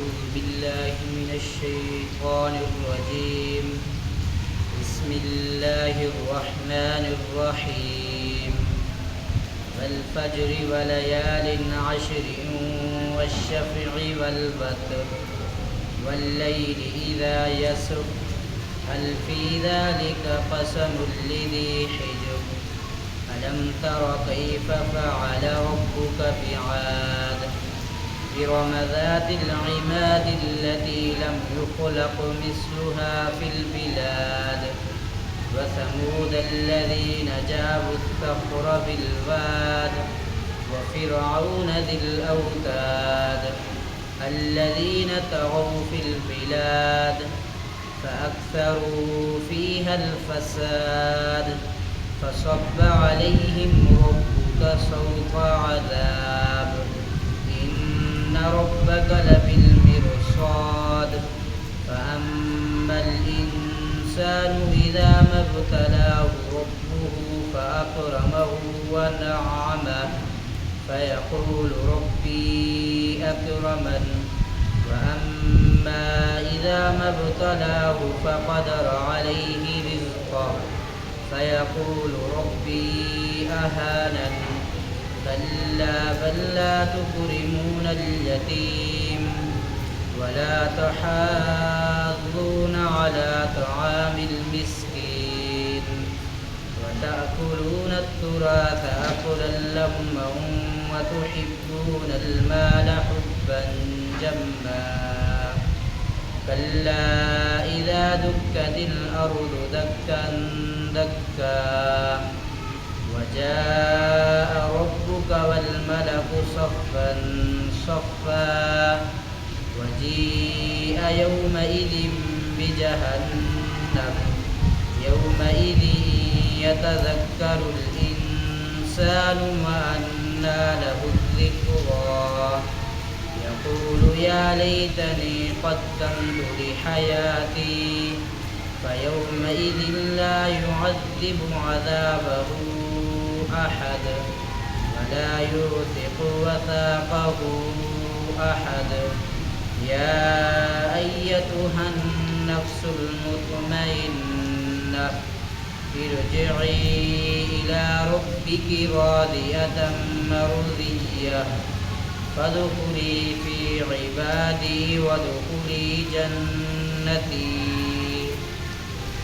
أعوذ بالله من الشيطان الرجيم. بسم الله الرحمن الرحيم. والفجر وليال عشر والشفع والوتر والليل إذا يسر هل في ذلك قسم لذي حجر ألم تر كيف فعل ربك بعاد إرم ذات العماد التي لم يخلق مثلها في البلاد وثمود الذين جابوا الصخر بالواد وفرعون ذي الأوتاد الذين طغوا في البلاد فأكثروا فيها الفساد فصب عليهم ربك سوط عذاب إن ربك لبالمرصاد فأما الإنسان إذا ما ابتلاه ربه فأكرمه ونعمه فيقول ربي أكرمن وأما إذا ما ابتلاه فقدر عليه رزقه فيقول ربي أهانن كلا بل لا تكرمون اليتيم ولا تحاضون على طعام المسكين وتأكلون التراث أكلا لما وتحبون المال حبا جما كلا إذا دكت الأرض دكا دكا وجاء ربك والملك صفا صفا وجيء يومئذ بجهنم يومئذ يتذكر الإنسان وأنى له الذكرى يقول يا ليتني قدمت لحياتي فيومئذ لا يعذب عذابه أحد ولا يوثق وثاقه أحد يا أيتها النفس المطمئنة ارجعي إلى ربك راضية مرضية فادخلي في عبادي وادخلي جنتي